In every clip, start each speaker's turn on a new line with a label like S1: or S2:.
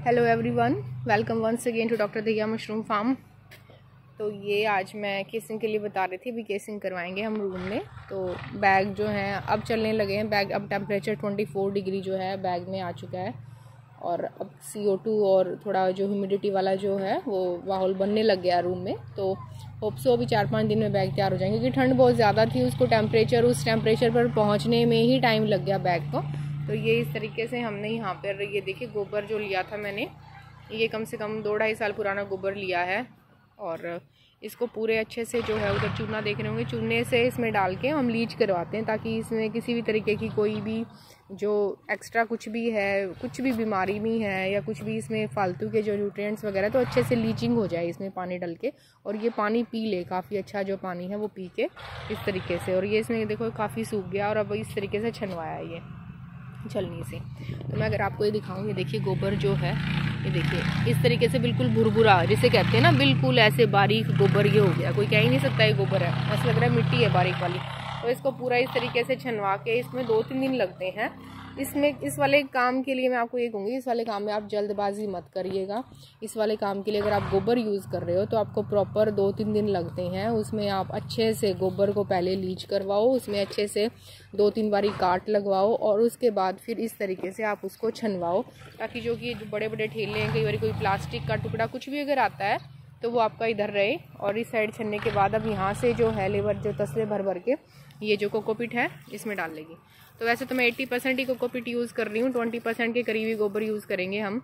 S1: Hello everyone, welcome once again to doctor Dahiya mushroom farm. तो ये आज मैं केसिंग के लिए बता रही थी। अभी केसिंग करवाएंगे हम रूम में। तो बैग जो है अब चलने लगे हैं। बैग अब टेम्परेचर 24 डिग्री जो है बैग में आ चुका है और अब CO2 और थोड़ा जो ह्यूमिडिटी वाला जो है वो माहौल बनने लग गया रूम में। तो होप सो अभी 4-5 दिन में बैग तैयार हो जाएंगे, क्योंकि ठंड बहुत ज़्यादा थी। उसको उस टेम्परेचर पर पहुँचने में ही टाइम लग गया बैग को। तो ये इस तरीके से हमने यहाँ पर ये देखिए गोबर जो लिया था मैंने, ये कम से कम 2-2.5 साल पुराना गोबर लिया है और इसको पूरे अच्छे से जो है उधर चूना देख रहे होंगे, चूने से इसमें डाल के हम लीच करवाते हैं, ताकि इसमें किसी भी तरीके की कोई भी जो एक्स्ट्रा कुछ भी है, कुछ भी बीमारी भी है या कुछ भी इसमें फालतू के जो न्यूट्रिएंट्स वगैरह, तो अच्छे से लीचिंग हो जाए इसमें पानी डाल के और ये पानी पी ले, काफ़ी अच्छा जो पानी है वो पी के इस तरीके से। और ये इसमें देखो काफ़ी सूख गया और अब इस तरीके से छनवाया है ये छलनी से। तो मैं अगर आपको ये दिखाऊं, ये देखिए गोबर जो है, ये देखिए इस तरीके से बिल्कुल भुरभुरा, जिसे कहते हैं ना, बिल्कुल ऐसे बारीक गोबर ये हो गया। कोई कह ही नहीं सकता ये गोबर है, ऐसा लग रहा है मिट्टी है बारीक वाली। तो इसको पूरा इस तरीके से छनवा के, इसमें 2-3 दिन लगते हैं इसमें। इस वाले काम के लिए मैं आपको ये कहूँगी, इस वाले काम में आप जल्दबाजी मत करिएगा। इस वाले काम के लिए अगर आप गोबर यूज़ कर रहे हो तो आपको प्रॉपर 2-3 दिन लगते हैं। उसमें आप अच्छे से गोबर को पहले लीच करवाओ, उसमें अच्छे से 2-3 बारी काट लगवाओ और उसके बाद फिर इस तरीके से आप उसको छनवाओ, ताकि जो कि जो बड़े बड़े ठेले हैं, कई बार कोई प्लास्टिक का टुकड़ा कुछ भी अगर आता है तो वो आपका इधर रहे। और इस साइड छनने के बाद अब यहाँ से जो है लेबर जो तसले भर भर के ये जो कोकोपीट है इसमें डाल लेगी। तो वैसे तो मैं 80% ही कोकोपीट यूज़ कर रही हूँ, 20% के करीब ही गोबर यूज़ करेंगे हम।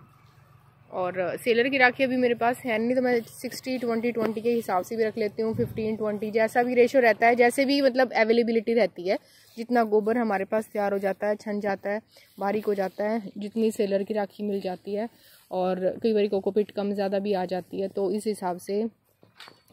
S1: और सेलर की राखी अभी मेरे पास है नहीं, तो मैं 60-20-20 के हिसाब से भी रख लेती हूँ, 15-20 जैसा भी रेशो रहता है, जैसे भी मतलब अवेलेबिलिटी रहती है। जितना गोबर हमारे पास तैयार हो जाता है, छन जाता है, बारीक हो जाता है, जितनी सेलर की राखी मिल जाती है, और कई बार कोकोपीट कम ज़्यादा भी आ जाती है, तो इस हिसाब से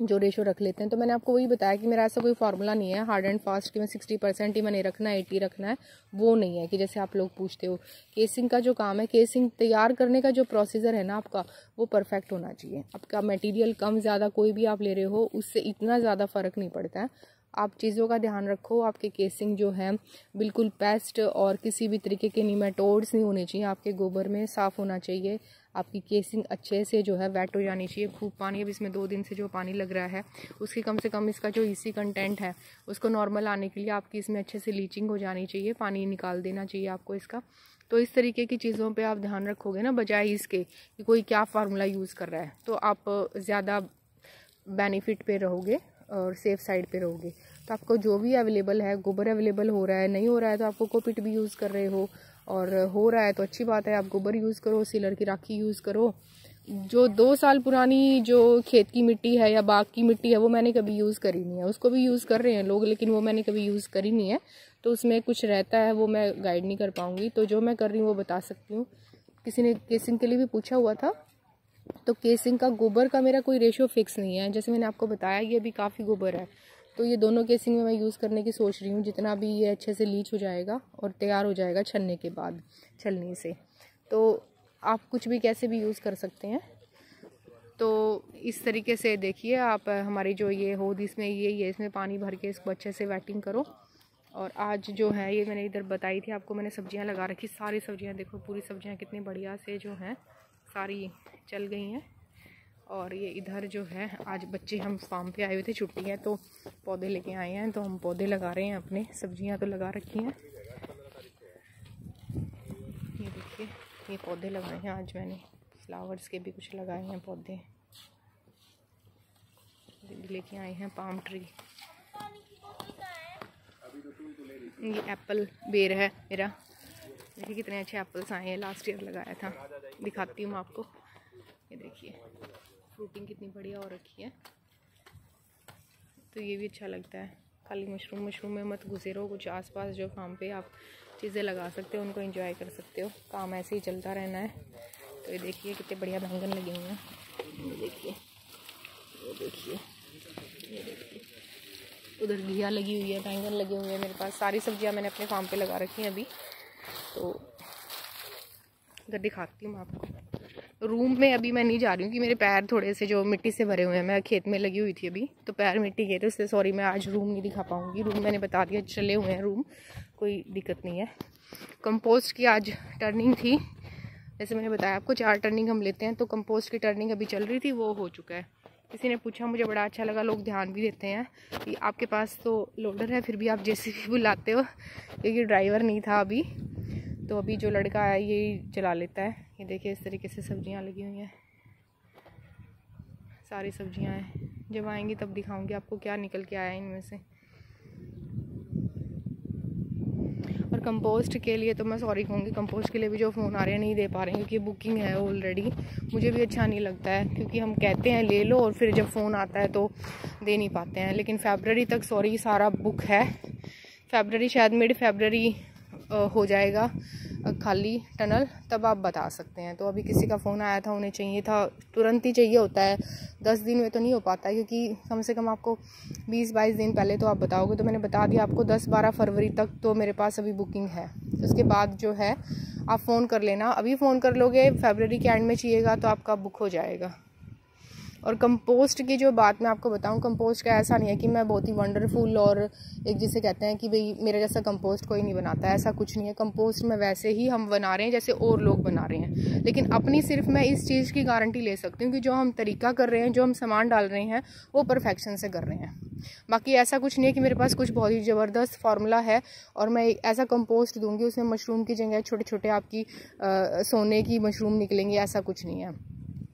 S1: जो रेशो रख लेते हैं। तो मैंने आपको वही बताया कि मेरा ऐसा कोई फार्मूला नहीं है हार्ड एंड फास्ट कि मैं 60% ही मैंने रखना है, 80 रखना है, वो नहीं है। कि जैसे आप लोग पूछते हो, केसिंग का जो काम है, केसिंग तैयार करने का जो प्रोसीजर है ना आपका, वो परफेक्ट होना चाहिए। आपका मटेरियल कम ज़्यादा कोई भी आप ले रहे हो, उससे इतना ज़्यादा फ़र्क नहीं पड़ता है। आप चीज़ों का ध्यान रखो, आपके केसिंग जो है बिल्कुल पेस्ट और किसी भी तरीके के निमेटोड्स नहीं होने चाहिए आपके गोबर में, साफ़ होना चाहिए। आपकी केसिंग अच्छे से जो है वेट हो जानी चाहिए। खूब पानी, अब इसमें 2 दिन से जो पानी लग रहा है उसकी कम से कम इसका जो EC कंटेंट है उसको नॉर्मल आने के लिए आपकी इसमें अच्छे से लीचिंग हो जानी चाहिए, पानी निकाल देना चाहिए आपको इसका। तो इस तरीके की चीज़ों पे आप ध्यान रखोगे ना, बजाय इसके कि कोई क्या फार्मूला यूज़ कर रहा है, तो आप ज़्यादा बेनिफिट पे रहोगे और सेफ साइड पे रहोगे। तो आपको जो भी अवेलेबल है, गोबर अवेलेबल हो रहा है, नहीं हो रहा है तो आप कोकोपीट भी यूज़ कर रहे हो, और हो रहा है तो अच्छी बात है, आप गोबर यूज़ करो, सीलर की राखी यूज़ करो। जो 2 साल पुरानी जो खेत की मिट्टी है या बाग की मिट्टी है वो मैंने कभी यूज़ करी नहीं है। उसको भी यूज़ कर रहे हैं लोग, लेकिन वो मैंने कभी यूज़ करी नहीं है। तो उसमें कुछ रहता है वो मैं गाइड नहीं कर पाऊँगी, तो जो मैं कर रही हूँ वो बता सकती हूँ। किसी ने केसिंग के लिए भी पूछा हुआ था, तो केसिंग का गोबर का मेरा कोई रेशियो फिक्स नहीं है। जैसे मैंने आपको बताया ये अभी काफ़ी गोबर है, तो ये दोनों केसिंग में मैं यूज़ करने की सोच रही हूँ। जितना भी ये अच्छे से लीच हो जाएगा और तैयार हो जाएगा छलने के बाद, छलनी से, तो आप कुछ भी कैसे भी यूज़ कर सकते हैं। तो इस तरीके से देखिए आप, हमारी जो ये होद इसमें ये इसमें पानी भर के इसको अच्छे से वेटिंग करो। और आज जो है ये मैंने इधर बताई थी आपको, मैंने सब्जियां लगा रखी, सारी सब्जियां देखो, पूरी सब्जियां कितनी बढ़िया से जो हैं सारी चल गई हैं। और ये इधर जो है आज बच्चे, हम फार्म पे आए हुए थे, छुट्टी है तो पौधे लेके आए हैं, तो हम पौधे लगा रहे हैं अपने। सब्जियां तो लगा रखी हैं, ये देखिए ये पौधे लगाए हैं आज मैंने, फ्लावर्स के भी कुछ लगाए हैं पौधे लेके आए हैं। पाम ट्री, ये एप्पल बेर है मेरा, देखिए कितने अच्छे एप्पल्स आए हैं, लास्ट ईयर लगाया था। दिखाती हूँ मैं आपको, ये देखिए फ्रूटिंग कितनी बढ़िया हो रखी है। तो ये भी अच्छा लगता है। खाली मशरूम में मत घुसे रहो, कुछ आसपास जो फार्म पे आप चीज़ें लगा सकते हो, उनको एंजॉय कर सकते हो। काम ऐसे ही चलता रहना है। तो ये देखिए कितने बढ़िया बैंगन लगे हुए हैं, ये देखिए, ये देखिए, ये देखिए, उधर घिया लगी हुई है, बैंगन लगे हुए हैं मेरे पास। सारी सब्जियां मैंने अपने फार्म पे लगा रखी हैं अभी। तो इधर दिखाती हूँ मैं आपको। रूम में अभी मैं नहीं जा रही हूँ कि मेरे पैर थोड़े से जो मिट्टी से भरे हुए हैं, मैं खेत में लगी हुई थी अभी, तो पैर मिट्टी के थे, उससे सॉरी मैं आज रूम नहीं दिखा पाऊँगी। रूम मैंने बता दिया चले हुए हैं रूम, कोई दिक्कत नहीं है। कंपोस्ट की आज टर्निंग थी, जैसे मैंने बताया आपको 4 टर्निंग हम लेते हैं, तो कंपोस्ट की टर्निंग अभी चल रही थी, वो हो चुका है। किसी ने पूछा, मुझे बड़ा अच्छा लगा, लोग ध्यान भी देते हैं कि आपके पास तो लोडर है फिर भी आप जेसीबी बुलाते हो, क्योंकि ड्राइवर नहीं था अभी, तो अभी जो लड़का आया यही चला लेता है। ये देखिए इस तरीके से सब्जियां लगी हुई हैं, सारी सब्जियां हैं। जब आएंगी तब दिखाऊंगी आपको क्या निकल के आया इनमें से। और कंपोस्ट के लिए तो मैं सॉरी कहूँगी, कंपोस्ट के लिए भी जो फ़ोन आ रहे हैं नहीं दे पा रहे हैं, क्योंकि बुकिंग है ऑलरेडी। मुझे भी अच्छा नहीं लगता है, क्योंकि हम कहते हैं ले लो और फिर जब फ़ोन आता है तो दे नहीं पाते हैं। लेकिन फरवरी तक सॉरी सारा बुक है, फरवरी शायद मिड फरवरी हो जाएगा खाली टनल, तब आप बता सकते हैं। तो अभी किसी का फ़ोन आया था, उन्हें चाहिए था, तुरंत ही चाहिए होता है, 10 दिन में तो नहीं हो पाता है, क्योंकि कम से कम आपको 20-22 दिन पहले तो आप बताओगे। तो मैंने बता दिया आपको 10-12 फरवरी तक तो मेरे पास अभी बुकिंग है। तो उसके बाद जो है आप फ़ोन कर लेना, अभी फ़ोन कर लोगे फरवरी के एंड में चाहिएगा तो आपका बुक हो जाएगा। और कंपोस्ट की जो बात मैं आपको बताऊं, कंपोस्ट का ऐसा नहीं है कि मैं बहुत ही वंडरफुल और एक जिसे कहते हैं कि भाई मेरे जैसा कंपोस्ट कोई नहीं बनाता है, ऐसा कुछ नहीं है। कंपोस्ट में वैसे ही हम बना रहे हैं जैसे और लोग बना रहे हैं, लेकिन अपनी सिर्फ मैं इस चीज़ की गारंटी ले सकती हूँ कि जो हम तरीका कर रहे हैं, जो हम सामान डाल रहे हैं, वो परफेक्शन से कर रहे हैं। बाकी ऐसा कुछ नहीं है कि मेरे पास कुछ बहुत ही ज़बरदस्त फार्मूला है और मैं ऐसा कंपोस्ट दूंगी उसमें मशरूम की जगह छोटे छोटे आपकी सोने की मशरूम निकलेंगे, ऐसा कुछ नहीं है।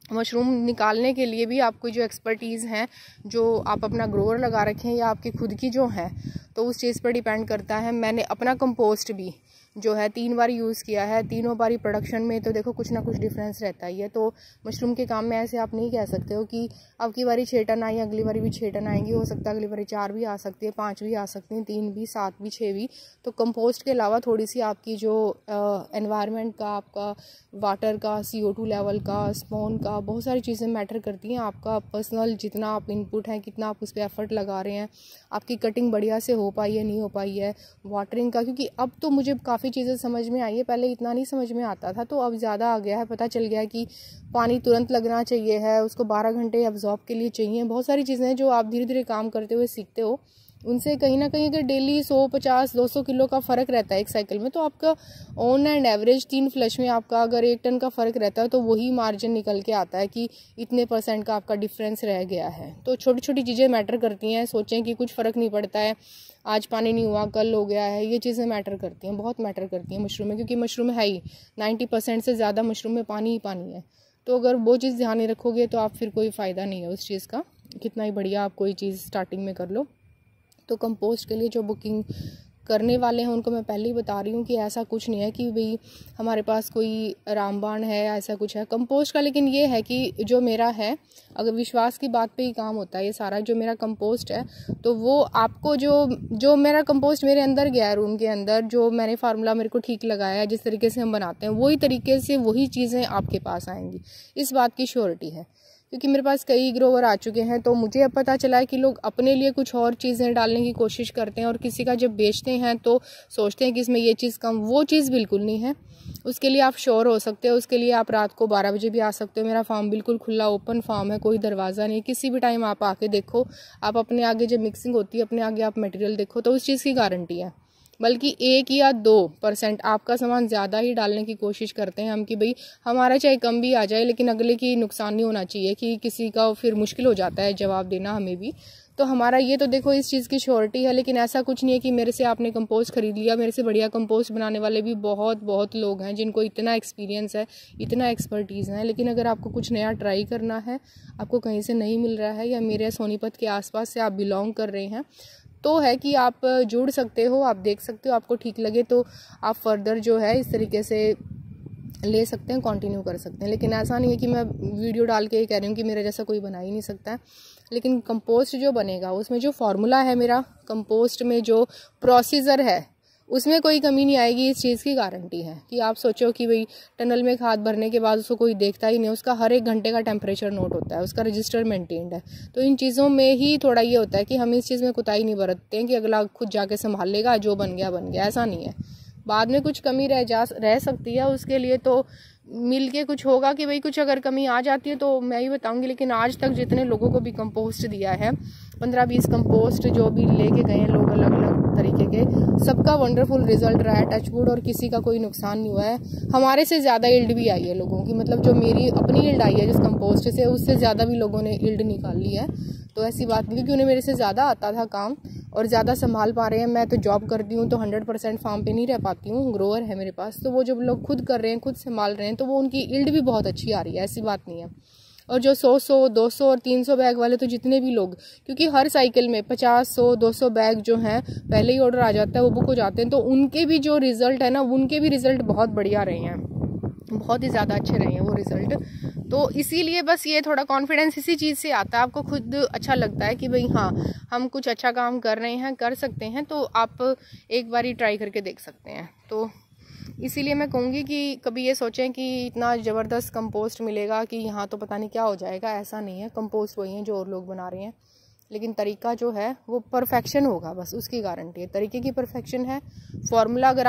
S1: मशरूम निकालने के लिए भी आपको जो एक्सपर्टीज़ हैं, जो आप अपना ग्रोवर लगा रखें या आपकी खुद की जो है, तो उस चीज़ पर डिपेंड करता है। मैंने अपना कंपोस्ट भी जो है 3 बार यूज़ किया है, तीनों बारी प्रोडक्शन में तो देखो कुछ ना कुछ डिफरेंस रहता ही है। तो मशरूम के काम में ऐसे आप नहीं कह सकते हो कि अब की बारी 6 टन आई, अगली बारी भी 6 टन आएंगी, हो सकता है अगली बारी 4 भी आ सकती है, 5 भी आ सकती हैं, 3 भी, 7 भी, 6 भी। तो कंपोस्ट के अलावा थोड़ी सी आपकी जो एनवायरनमेंट का, आपका वाटर का, CO2 लेवल का, स्पॉन का, बहुत सारी चीज़ें मैटर करती हैं। आपका पर्सनल जितना आप इनपुट है, कितना आप उस पर एफर्ट लगा रहे हैं, आपकी कटिंग बढ़िया से हो पाई है नहीं हो पाई है, वाटरिंग का, क्योंकि अब तो मुझे काफ़ी चीज़ें समझ में आई है, पहले इतना नहीं समझ में आता था, तो अब ज़्यादा आ गया है, पता चल गया है कि पानी तुरंत लगना चाहिए है, उसको 12 घंटे अब्जॉर्ब के लिए चाहिए। बहुत सारी चीज़ें हैं जो आप धीरे धीरे काम करते हुए सीखते हो, उनसे कहीं ना कहीं अगर डेली 100-50-200 किलो का फ़र्क रहता है एक साइकिल में, तो आपका ऑन एंड एवरेज 3 फ्लश में आपका अगर 1 टन का फ़र्क रहता है, तो वही मार्जिन निकल के आता है कि इतने % का आपका डिफरेंस रह गया है। तो छोटी छोटी चीज़ें मैटर करती हैं। सोचें कि कुछ फ़र्क नहीं पड़ता है, आज पानी नहीं हुआ कल हो गया है, ये चीज़ें मैटर करती हैं, बहुत मैटर करती हैं मशरूम में, क्योंकि मशरूम है ही 90% से ज़्यादा मशरूम में पानी ही पानी है। तो अगर वो चीज़ ध्यान नहीं रखोगे तो आप फिर कोई फ़ायदा नहीं है उस चीज़ का, कितना ही बढ़िया आप कोई चीज़ स्टार्टिंग में कर लो। तो कंपोस्ट के लिए जो बुकिंग करने वाले हैं उनको मैं पहले ही बता रही हूँ कि ऐसा कुछ नहीं है कि भाई हमारे पास कोई रामबाण है, ऐसा कुछ है कंपोस्ट का। लेकिन ये है कि जो मेरा है, अगर विश्वास की बात पे ही काम होता है ये सारा, जो मेरा कंपोस्ट है, तो वो आपको जो मेरा कंपोस्ट मेरे अंदर गया है रूम के अंदर, जो मैंने फार्मूला मेरे को ठीक लगाया है, जिस तरीके से हम बनाते हैं वही तरीके से वही चीज़ें आपके पास आएंगी, इस बात की श्योरिटी है। क्योंकि मेरे पास कई ग्रोवर आ चुके हैं, तो मुझे अब पता चला है कि लोग अपने लिए कुछ और चीज़ें डालने की कोशिश करते हैं और किसी का जब बेचते हैं तो सोचते हैं कि इसमें ये चीज़ कम, वो चीज़ बिल्कुल नहीं है। उसके लिए आप श्योर हो सकते हो, उसके लिए आप रात को 12 बजे भी आ सकते हो। मेरा फार्म बिल्कुल खुला ओपन फार्म है, कोई दरवाज़ा नहीं, किसी भी टाइम आप आके देखो, आप अपने आगे जब मिक्सिंग होती है अपने आगे आप मटेरियल देखो, तो उस चीज़ की गारंटी है। बल्कि 1 या 2% आपका सामान ज़्यादा ही डालने की कोशिश करते हैं हम कि भाई हमारा चाहे कम भी आ जाए, लेकिन अगले की नुकसान नहीं होना चाहिए, कि किसी का फिर मुश्किल हो जाता है जवाब देना हमें भी। तो हमारा ये तो देखो इस चीज़ की श्योरिटी है। लेकिन ऐसा कुछ नहीं है कि मेरे से आपने कंपोस्ट खरीद लिया, मेरे से बढ़िया कंपोस्ट बनाने वाले भी बहुत लोग हैं जिनको इतना एक्सपीरियंस है, इतना एक्सपर्टीज़ है। लेकिन अगर आपको कुछ नया ट्राई करना है, आपको कहीं से नहीं मिल रहा है, या मेरे सोनीपत के आसपास से आप बिलोंग कर रहे हैं, तो है कि आप जुड़ सकते हो, आप देख सकते हो, आपको ठीक लगे तो आप फर्दर जो है इस तरीके से ले सकते हैं, कंटिन्यू कर सकते हैं। लेकिन ऐसा नहीं है कि मैं वीडियो डाल के कह रही हूँ कि मेरे जैसा कोई बना ही नहीं सकता है। लेकिन कंपोस्ट जो बनेगा उसमें जो फार्मूला है, मेरा कंपोस्ट में जो प्रोसीजर है, उसमें कोई कमी नहीं आएगी, इस चीज़ की गारंटी है। कि आप सोचो कि भाई टनल में खाद भरने के बाद उसको कोई देखता ही नहीं, उसका हर 1 घंटे का टेम्परेचर नोट होता है, उसका रजिस्टर मेंटेन्ड है। तो इन चीज़ों में ही थोड़ा ये होता है कि हम इस चीज़ में कोताही नहीं बरतते हैं कि अगला खुद जाके संभाल लेगा, जो बन गया, ऐसा नहीं है। बाद में कुछ कमी रह सकती है, उसके लिए तो मिल के कुछ होगा कि भाई कुछ अगर कमी आ जाती है तो मैं ही बताऊंगी। लेकिन आज तक जितने लोगों को भी कंपोस्ट दिया है, 15-20 कंपोस्ट जो भी लेके गए हैं लोग अलग अलग, तरीके के, सबका वंडरफुल रिजल्ट रहा है, टचवुड, और किसी का कोई नुकसान नहीं हुआ है। हमारे से ज़्यादा यील्ड भी आई है लोगों की, मतलब जो मेरी अपनी यील्ड आई है जिस कंपोस्ट से, उससे ज़्यादा भी लोगों ने यील्ड निकाल ली है। तो ऐसी बात नहीं, क्योंकि उन्हें मेरे से ज़्यादा आता था काम और ज़्यादा संभाल पा रहे हैं। मैं तो जॉब करती हूँ तो 100% फार्म पे नहीं रह पाती हूँ, ग्रोअर है मेरे पास, तो वो जब लोग खुद कर रहे हैं, खुद संभाल रहे हैं, तो वो उनकी यील्ड भी बहुत अच्छी आ रही है, ऐसी बात नहीं है। और जो 100, 200 और 300 बैग वाले, तो जितने भी लोग, क्योंकि हर साइकिल में 50, 100, 200 बैग जो हैं पहले ही ऑर्डर आ जाता है, वो बुक हो जाते हैं, तो उनके भी जो रिज़ल्ट है ना, उनके भी रिज़ल्ट बहुत बढ़िया रहे हैं, बहुत ही ज़्यादा अच्छे रहे हैं वो रिज़ल्ट। तो इसीलिए बस ये थोड़ा कॉन्फिडेंस इसी चीज़ से आता है, आपको खुद अच्छा लगता है कि भाई हाँ हम कुछ अच्छा काम कर रहे हैं, कर सकते हैं, तो आप एक बार ही ट्राई करके देख सकते हैं। तो इसीलिए मैं कहूँगी कि कभी ये सोचें कि इतना ज़बरदस्त कंपोस्ट मिलेगा कि यहाँ तो पता नहीं क्या हो जाएगा, ऐसा नहीं है। कंपोस्ट वही है जो और लोग बना रहे हैं, लेकिन तरीका जो है वो परफेक्शन होगा, बस उसकी गारंटी है, तरीके की परफेक्शन है। फार्मूला अगर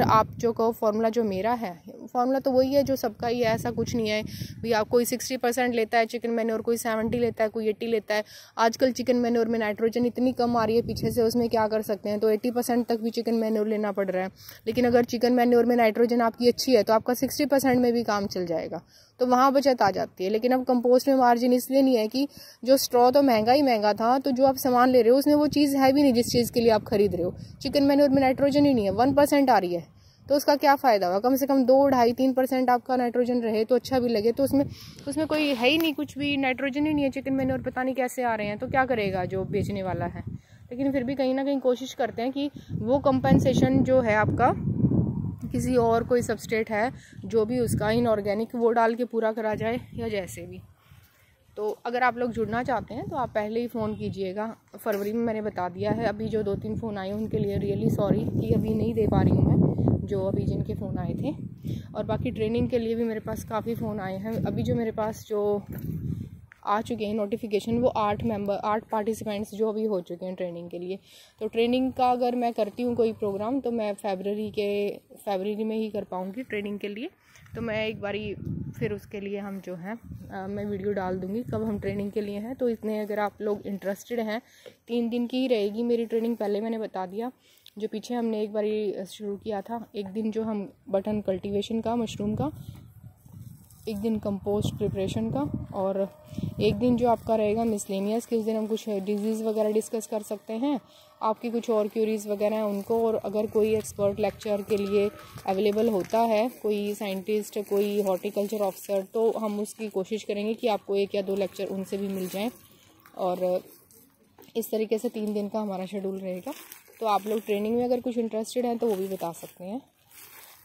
S1: आप जो कहो, फार्मूला जो मेरा है, फार्मूला तो वही है जो सबका ही है, ऐसा कुछ नहीं है भाई आप कोई 60% लेता है चिकन मैन्योर, कोई 70 लेता है, कोई 80 लेता है। आजकल चिकन मैन्योर में नाइट्रोजन इतनी कम आ रही है पीछे से, उसमें क्या कर सकते हैं, तो 80% तक भी चिकन मैन्योर लेना पड़ रहा है। लेकिन अगर चिकन मैन्योर में नाइट्रोजन आपकी अच्छी है तो आपका 60% में भी काम चल जाएगा, तो वहाँ बचत आ जाती है। लेकिन अब कंपोस्ट में मार्जिन इसलिए नहीं है कि जो स्ट्रॉ तो महंगा ही महंगा था, तो जो आप सामान ले रहे हो उसमें वो चीज़ है भी नहीं जिस चीज़ के लिए आप खरीद रहे हो। चिकन मैन्योर में नाइट्रोजन ही नहीं है, 1% आ रही है, तो उसका क्या फ़ायदा हुआ। कम से कम 2, 2.5, 3% आपका नाइट्रोजन रहे तो अच्छा भी लगे, तो उसमें कोई है ही नहीं, कुछ भी नाइट्रोजन ही नहीं है। चिकन मैन्योर पता नहीं कैसे आ रहे हैं, तो क्या करेगा जो बेचने वाला है। लेकिन फिर भी कहीं ना कहीं कोशिश करते हैं कि वो कंपनसेशन जो है आपका किसी और कोई सबस्ट्रेट है जो भी उसका इनऑर्गेनिक, वो डाल के पूरा करा जाए, या जैसे भी। तो अगर आप लोग जुड़ना चाहते हैं तो आप पहले ही फ़ोन कीजिएगा। फरवरी में मैंने बता दिया है। अभी जो 2-3 फ़ोन आए उनके लिए रियली सॉरी कि अभी नहीं दे पा रही हूँ मैं, जो अभी जिनके फ़ोन आए थे। और बाकी ट्रेनिंग के लिए भी मेरे पास काफ़ी फ़ोन आए हैं। अभी जो मेरे पास जो आ चुके हैं नोटिफिकेशन, वो 8 पार्टिसिपेंट्स जो अभी हो चुके हैं ट्रेनिंग के लिए। तो ट्रेनिंग का अगर मैं करती हूँ कोई प्रोग्राम तो मैं फरवरी में ही कर पाऊँगी ट्रेनिंग के लिए। तो मैं एक बारी फिर उसके लिए हम जो है मैं वीडियो डाल दूँगी कब हम ट्रेनिंग के लिए हैं। तो इतने अगर आप लोग इंटरेस्टेड हैं, 3 दिन की ही रहेगी मेरी ट्रेनिंग, पहले मैंने बता दिया। जो पीछे हमने एक बारी शुरू किया था, एक दिन जो हम बटन कल्टीवेशन का, मशरूम का, एक दिन कंपोस्ट प्रिपरेशन का, और एक दिन जो आपका रहेगा मिसलेनियस कि उस दिन हम कुछ डिजीज़ वगैरह डिस्कस कर सकते हैं, आपकी कुछ और क्यूरीज़ वगैरह हैं उनको। और अगर कोई एक्सपर्ट लेक्चर के लिए अवेलेबल होता है, कोई साइंटिस्ट, कोई हॉर्टिकल्चर ऑफिसर, तो हम उसकी कोशिश करेंगे कि आपको 1 या 2 लेक्चर उनसे भी मिल जाएँ। और इस तरीके से 3 दिन का हमारा शेड्यूल रहेगा। तो आप लोग ट्रेनिंग में अगर कुछ इंटरेस्टेड हैं तो वो भी बता सकते हैं।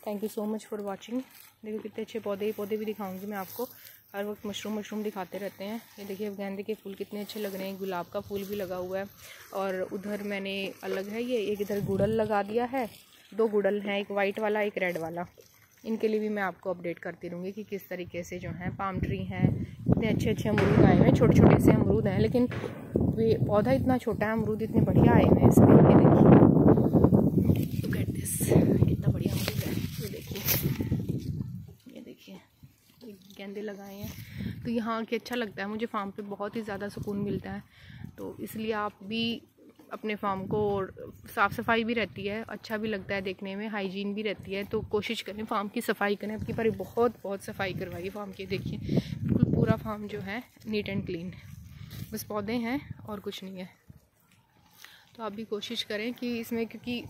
S1: Thank you so much for watching. देखो कितने अच्छे पौधे भी दिखाऊंगी मैं आपको, हर वक्त मशरूम दिखाते रहते हैं। ये देखिए गेंदे के फूल कितने अच्छे लग रहे हैं, गुलाब का फूल भी लगा हुआ है। और उधर मैंने अलग है ये एक इधर गुड़ल लगा दिया है, 2 गुड़ल हैं, एक वाइट वाला एक रेड वाला। इनके लिए भी मैं आपको अपडेट करती रहूँगी कि किस तरीके से जो है। पाम ट्री हैं, इतने अच्छे अमरूद आए हुए हैं, छोटे छोटे से अमरूद हैं, लेकिन पौधा इतना छोटा है, अमरूद इतने बढ़िया आए हुए हैं इसमें। ये देखिए, लुक एट दिस, कितना बढ़िया अमरूद है। ये देखिए गेंदे लगाए हैं। तो यहाँ के अच्छा लगता है मुझे, फार्म पे बहुत ही ज़्यादा सुकून मिलता है। तो इसलिए आप भी अपने फार्म को, साफ़ सफाई भी रहती है, अच्छा भी लगता है देखने में, हाइजीन भी रहती है। तो कोशिश करें फार्म की सफाई करें। आपकी बारी बहुत सफाई करवाइए फार्म की। देखिए बिल्कुल पूरा फार्म जो है नीट एंड क्लीन, बस पौधे हैं और कुछ नहीं है। तो आप भी कोशिश करें कि इसमें, क्योंकि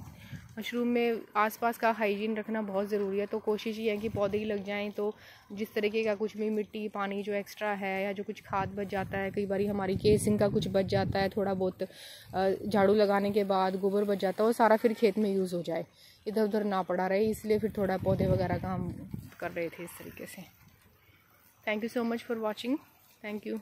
S1: मशरूम में आसपास का हाइजीन रखना बहुत ज़रूरी है। तो कोशिश ये है कि पौधे ही लग जाएं, तो जिस तरीके का कुछ भी मिट्टी पानी जो एक्स्ट्रा है, या जो कुछ खाद बच जाता है, कई बार हमारी केसिंग का कुछ बच जाता है, थोड़ा बहुत झाड़ू लगाने के बाद गोबर बच जाता है, वो सारा फिर खेत में यूज़ हो जाए, इधर उधर ना पड़ा रहे। इसलिए फिर थोड़ा पौधे वगैरह का हम कर रहे थे इस तरीके से। Thank you so much for watching. Thank you.